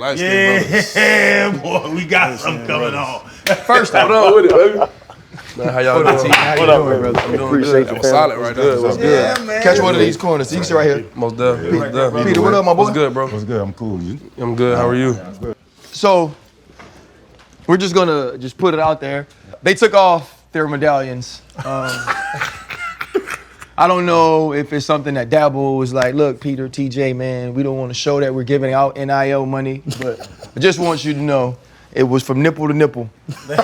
light skinned brothers. Yeah, boy, we got something coming on. First off, Hold on with it, baby. Man, how y'all doing? how you doing, brother? I'm doing good. I'm solid right now. What's good? Yeah, man. Catch one of these corners. You can sit right here. Most definitely. Peter, what up, my boy? What's good, bro? What's good? I'm cool. You? I'm good. How are you? So, we're just gonna put it out there. They took off their medallions. I don't know if it's something that Dabo was like, look, Peter, TJ, man, we don't want to show that we're giving out NIL money, but I just want you to know it was from nipple to nipple. They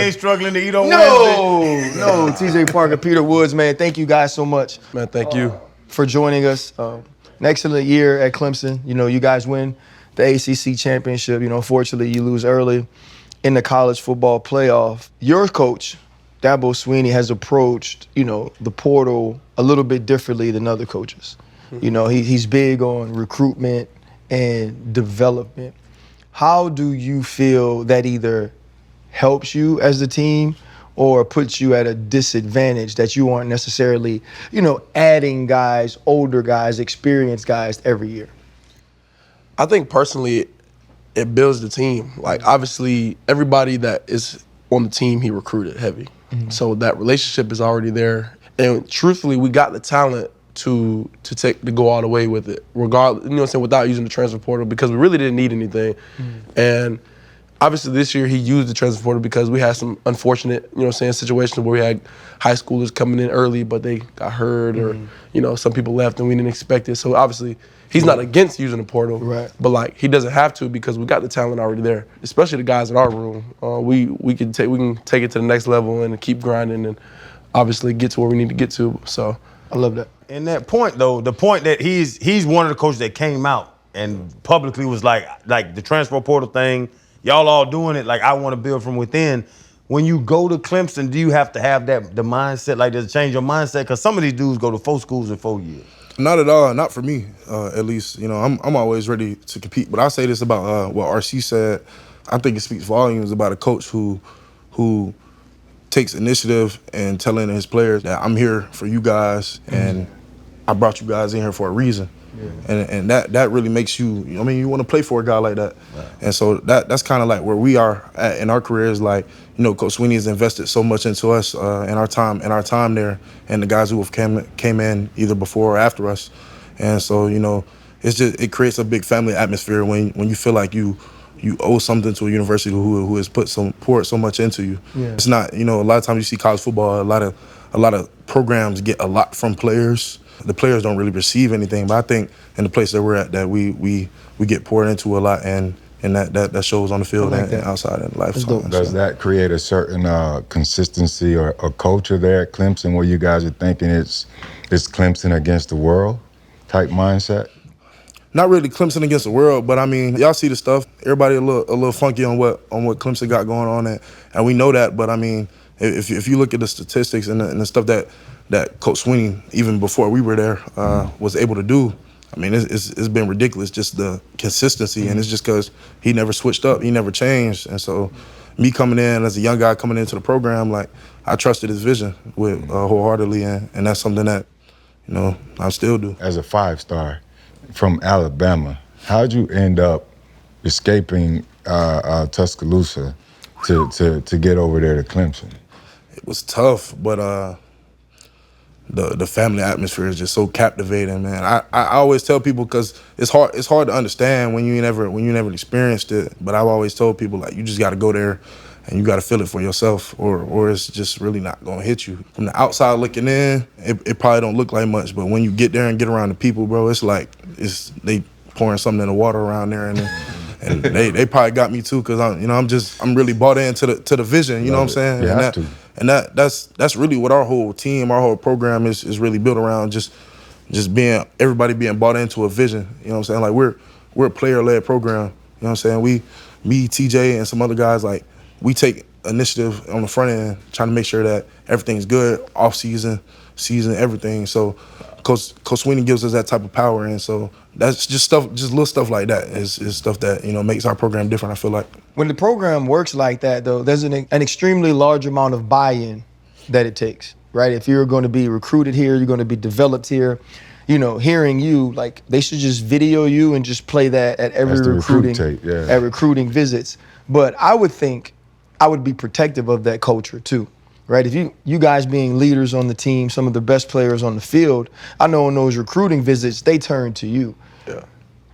ain't struggling to eat on Wednesday. No, TJ Parker, Peter Woods, man, thank you guys so much. Man, thank you. For joining us. An excellent year at Clemson. You know, you guys win the ACC championship. You know, fortunately, you lose early in the college football playoff. Your coach, Dabo Sweeney, has approached, you know, the portal a little bit differently than other coaches. You know, he's big on recruitment and development. How do you feel that either helps you as a team or puts you at a disadvantage that you aren't necessarily, you know, adding guys, older guys, experienced guys every year? I think personally, it builds the team. Like, obviously, everybody that is on the team, he recruited heavy. Mm-hmm. So that relationship is already there. And truthfully, we got the talent to go all the way with it, regardless, you know what I'm saying, without using the transfer portal, because we really didn't need anything. Mm-hmm. And obviously this year he used the transfer portal because we had some unfortunate, you know what I'm saying, situations where we had high schoolers coming in early, but they got hurt or, you know, some people left and we didn't expect it. So obviously he's not against using the portal, right, but like he doesn't have to because we got the talent already there, especially the guys in our room. We can take it to the next level and keep grinding and obviously get to where we need to get to. So I love that. And that point, though, the point that he's one of the coaches that came out and publicly was like the transfer portal thing, y'all all doing it, like I want to build from within. When you go to Clemson, do you have to have the mindset, like does it change your mindset? Because some of these dudes go to 4 schools in 4 years. Not at all. Not for me, at least. You know, I'm always ready to compete. But I say this about what RC said. I think it speaks volumes about a coach who takes initiative and telling his players that I'm here for you guys and I brought you guys in here for a reason. Yeah. And that really makes you, I mean, you want to play for a guy like that. Right. And so that's kind of like where we are at in our careers. Like, you know, Coach Sweeney has invested so much into us in our time there, and the guys who have came in either before or after us. And so, you know, it creates a big family atmosphere when you feel like you owe something to a university who has poured so much into you. Yeah. It's not, you know, a lot of times you see college football, a lot of programs get a lot from players. The players don't really receive anything, but I think in the place that we're at, that we get poured into a lot, and that shows on the field and outside in life. Does that create a certain consistency or a culture there at Clemson where you guys are thinking it's Clemson against the world type mindset? Not really Clemson against the world, but I mean, y'all see the stuff. Everybody a little funky on what Clemson got going on, and we know that. But I mean, if you look at the statistics and the stuff that Coach Sweeney, even before we were there, was able to do, I mean, it's been ridiculous, just the consistency, and it's just because he never switched up, he never changed. And so me coming in as a young guy coming into the program, like, I trusted his vision wholeheartedly, and that's something that, you know, I still do. As a 5-star from Alabama, how'd you end up escaping Tuscaloosa to get over there to Clemson? It was tough, but the family atmosphere is just so captivating, man. I always tell people, because it's hard to understand when you never experienced it. But I've always told people, like, you just got to go there and you got to feel it for yourself, or it's just really not gonna hit you. From the outside looking in, it probably don't look like much, but when you get there and get around the people, bro, it's like they pouring something in the water around there, and they probably got me too, because I'm really bought into the vision. You know what I'm saying? You have to. And that's really what our whole team, our whole program is really built around, just everybody being bought into a vision. You know what I'm saying? Like, we're a player-led program. You know what I'm saying? Me, TJ, and some other guys, like, we take initiative on the front end, trying to make sure that everything's good, off season, everything. So Coach Sweeney gives us that type of power, and so that's just little stuff like that is stuff that, you know, makes our program different, I feel like. When the program works like that, though, there's an extremely large amount of buy-in that it takes, right? If you're going to be recruited here, you're going to be developed here, hearing you, like, they should just video you and just play that at every That's the recruit recruiting tape, yeah. at recruiting visits. But I would think I would be protective of that culture too, right? If you guys being leaders on the team, some of the best players on the field, I know on those recruiting visits, they turn to you. Yeah.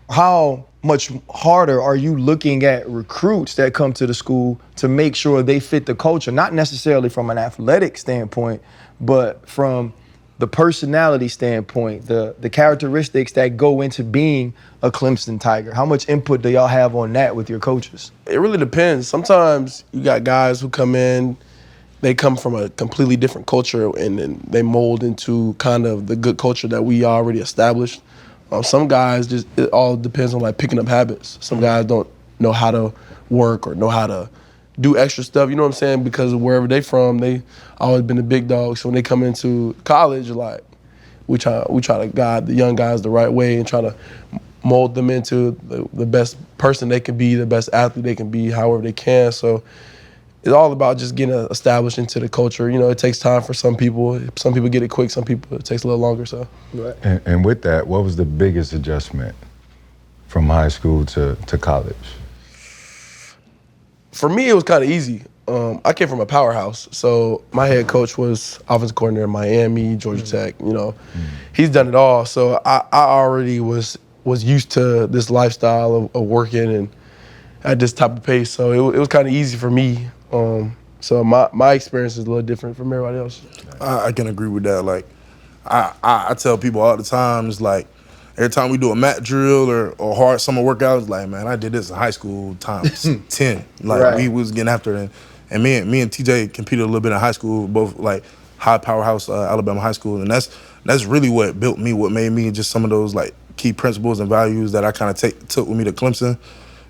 How much harder are you looking at recruits that come to the school to make sure they fit the culture, not necessarily from an athletic standpoint, but from the personality standpoint, the characteristics that go into being a Clemson Tiger? How much input do y'all have on that with your coaches? It really depends. Sometimes you got guys who come in, they come from a completely different culture, and then they mold into kind of the good culture that we already established. Some guys, it all depends on like picking up habits. Some guys don't know how to work or know how to do extra stuff, you know what I'm saying? Because of wherever they from, they always been the big dogs. So when they come into college, like we try to guide the young guys the right way and try to mold them into the best person they can be, the best athlete they can be, however they can. So it's all about just getting established into the culture. It takes time for some people. Some people get it quick, some people it takes a little longer. So. Right. And with that, what was the biggest adjustment from high school to college? For me, it was kind of easy. I came from a powerhouse, so my head coach was offensive coordinator in Miami, Georgia Tech. He's done it all. So I already was used to this lifestyle of working and at this type of pace. So it was kind of easy for me. So my experience is a little different from everybody else. I can agree with that. Like, I tell people all the time, it's like, every time we do a mat drill or hard summer workout, it's like, man, I did this in high school times 10. Like, Right. we was getting after it. And me and TJ competed a little bit in high school, both like high powerhouse Alabama high school. And that's really what built me, what made me just some of those like key principles and values that I kind of took with me to Clemson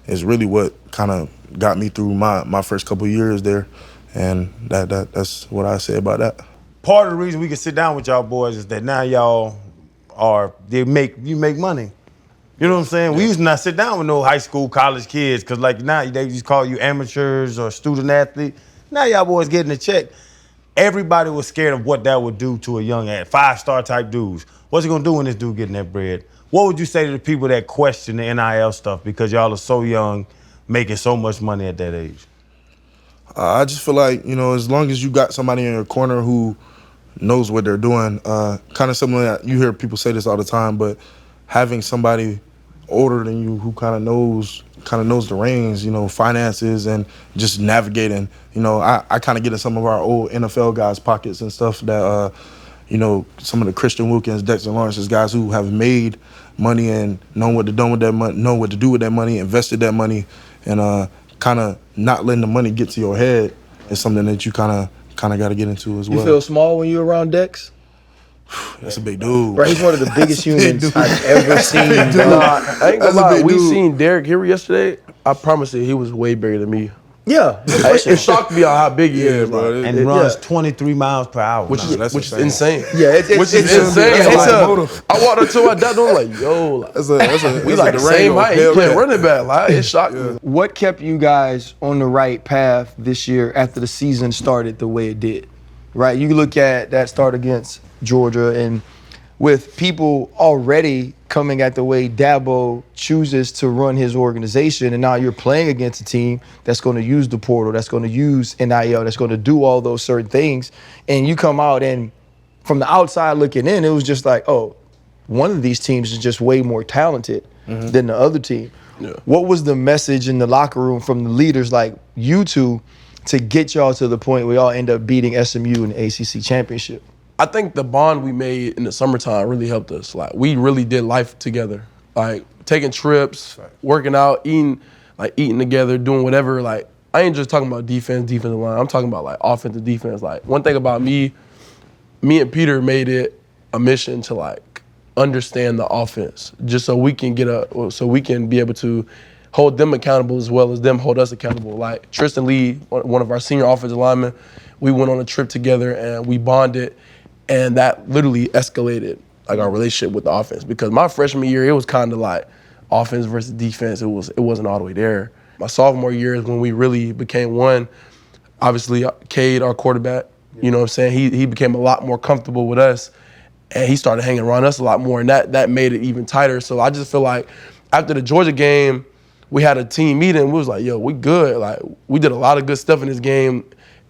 is really what kind of got me through my first couple years there. And that's what I say about that. Part of the reason we can sit down with y'all boys is that now y'all you make money. You know what I'm saying? Yeah. We used to not sit down with no high school, college kids, because like now they just call you amateurs or student athlete. Now y'all boys getting a check. Everybody was scared of what that would do to a young athlete, 5-star type dudes. What's it gonna do when this dude getting that bread? What would you say to the people that question the NIL stuff because y'all are so young, making so much money at that age? I just feel like, as long as you got somebody in your corner who knows what they're doing, kind of similar, that you hear people say this all the time, but having somebody older than you who kind of knows the reins, finances and just navigating. I kind of get in some of our old NFL guys' pockets and stuff that, some of the Christian Wilkins, Dexter Lawrence's guys who have made money and know what to do with that money, know what to do with that money, invested that money, and kind of not letting the money get to your head is something that you kind of got to get into as well. You feel small when you're around Dex? That's a big dude. Right, he's one of the biggest humans I've ever seen. I ain't gonna lie. We seen Derek Henry yesterday. I promise you, he was way bigger than me. Yeah, It shocked me on how big he is, bro. like, And runs 23 miles per hour. which is insane. Yeah, it's Which is insane. I walked up to my dad, I'm like, yo, like, we like the same height. He playing running back. Like, it shocked me. What kept you guys on the right path this year after the season started the way it did? Right, you look at that start against Georgia, and with people already coming at the way Dabo chooses to run his organization, and now you're playing against a team that's going to use the portal, that's going to use NIL, that's going to do all those certain things, and you come out and from the outside looking in, it was just like, oh, one of these teams is just way more talented than the other team. Yeah. What was the message in the locker room from the leaders like you two to get y'all to the point where y'all end up beating SMU in the ACC championship? I think the bond we made in the summertime really helped us. Like, we really did life together. Like, taking trips, working out, eating together, doing whatever. Like, I ain't just talking about defensive line. I'm talking about, like, offensive defense. Like, one thing about me and Peter made it a mission to, like, understand the offense just so we can be able to hold them accountable as well as them hold us accountable. Like, Tristan Lee, one of our senior offensive linemen, we went on a trip together and we bonded. And that literally escalated like our relationship with the offense, because my freshman year, it was kind of like offense versus defense. It wasn't all the way there. My sophomore year is when we really became one. Obviously, Cade, our quarterback, you know what I'm saying? He became a lot more comfortable with us. and he started hanging around us a lot more, and that made it even tighter. So I just feel like after the Georgia game, we had a team meeting. We was like, yo, we good. Like, we did a lot of good stuff in this game,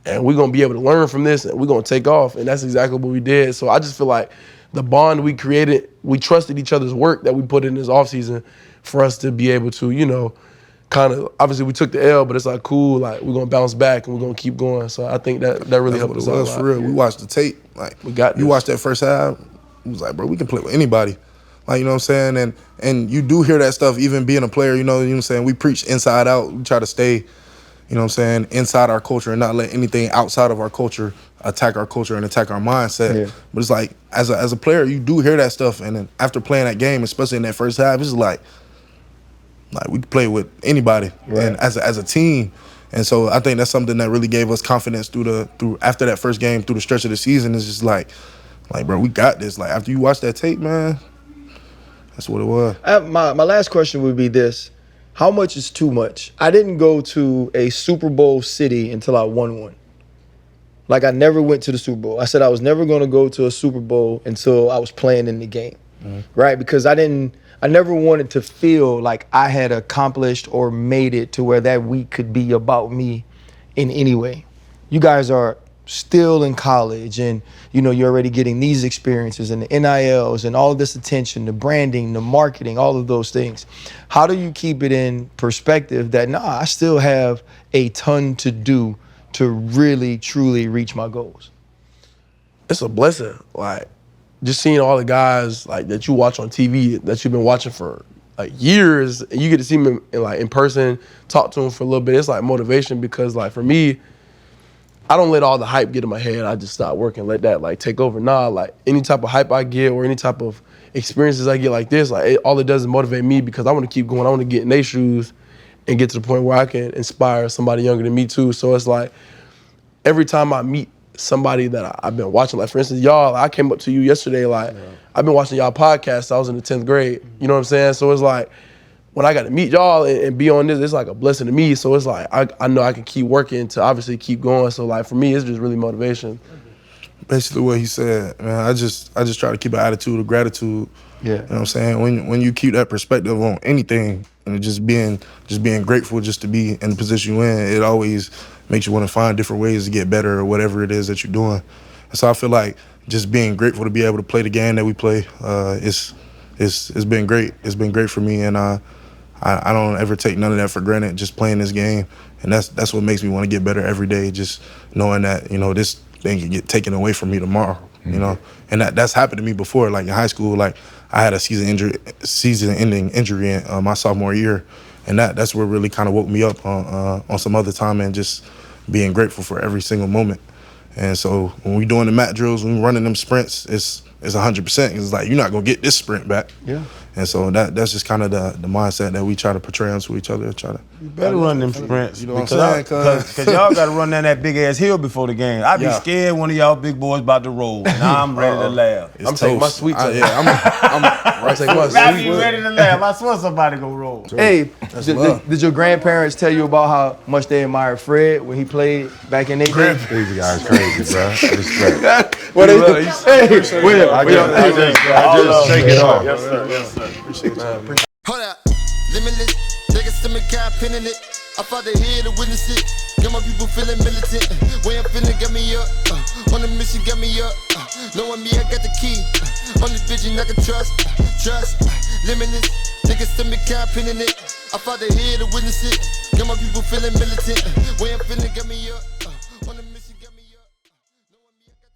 and we're going to be able to learn from this, and we're going to take off. And that's exactly what we did. So I just feel like the bond we created, we trusted each other's work that we put in this offseason for us to be able to, you know, kind of, obviously we took the L, but it's like, cool, like, we're going to bounce back and we're going to keep going. So I think that really helped us out a lot. For real. We watched the tape. Like, we got you watched that first half, it was like, bro, we can play with anybody. Like, you know what I'm saying? And you do hear that stuff even being a player, you know what I'm saying? We preach inside out. We try to stay, you know what I'm saying, inside our culture and not let anything outside of our culture attack our culture and attack our mindset. Yeah. But it's like, as a player, you do hear that stuff. And then after playing that game, especially in that first half, it's like we can play with anybody, right, and as a team. And so I think that's something that really gave us confidence through after that first game, through the stretch of the season. It's just like, bro, we got this. Like, after you watch that tape, man, that's what it was. My last question would be this. How much is too much? I didn't go to a Super Bowl city until I won one. Like, I never went to the Super Bowl. I said I was never going to go to a Super Bowl until I was playing in the game, right? Because I never wanted to feel like I had accomplished or made it to where that week could be about me in any way. You guys are still in college, and you know you're already getting these experiences and the NILs and all of this attention, the branding, the marketing, all of those things. How do you keep it in perspective that I still have a ton to do to really truly reach my goals? It's a blessing. Like, just seeing all the guys like that you watch on TV that you've been watching for like years, and you get to see them in person, talk to them for a little bit. It's like motivation, because like for me, I don't let all the hype get in my head. I just stop working, let that like take over. Nah, like any type of hype I get or any type of experiences I get like this, like all it does is motivate me, because I want to keep going. I want to get in their shoes and get to the point where I can inspire somebody younger than me too. So it's like every time I meet somebody that I've been watching, like for instance, y'all, I came up to you yesterday, like I've been watching y'all podcast. I was in the 10th grade, you know what I'm saying? So it's like when I got to meet y'all and be on this, it's like a blessing to me. So it's like I know I can keep working to obviously keep going. So like for me, it's just really motivation. Basically what he said, man, I just try to keep an attitude of gratitude. Yeah. You know what I'm saying? When you keep that perspective on anything and just being grateful just to be in the position you're in, it always makes you want to find different ways to get better or whatever it is that you're doing. And so I feel like just being grateful to be able to play the game that we play, it's been great. It's been great for me, and I don't ever take none of that for granted, just playing this game. And that's what makes me want to get better every day, just knowing that, you know, this thing can get taken away from me tomorrow, you know? And that's happened to me before. Like in high school, like I had a season-ending injury in my sophomore year, and that's what really kind of woke me up on some other time, and just being grateful for every single moment. And so when we're doing the mat drills, when we're running them sprints, it's 100%. It's like, you're not going to get this sprint back. Yeah. And so that's just kind of the mindset that we try to portray onto each other. You better run them sprints. You know what I'm saying? Because y'all got to run down that big-ass hill before the game. I'd be scared one of y'all big boys about to roll, and I'm ready to laugh. I'm taking my sweet time. I'm taking my sweet. I be ready to laugh. I swear somebody gonna roll. Hey, did your grandparents tell you about how much they admired Fred when he played back in their day? These guys crazy, bro. Respect. I just shake it off. Yes, sir. Yes, sir. Appreciate you. Hold up. Limitless. Take a stomach, got pin in it. I fought the head to witness it. Got my people feeling militant. Way I'm feeling got me up. On the mission got me up. Knowing me, I got the key. On this vision I can trust. Limitless. Take a stomach, got pin in it. I fought the head to witness it. Got my people feeling militant. Way I'm feeling got me up.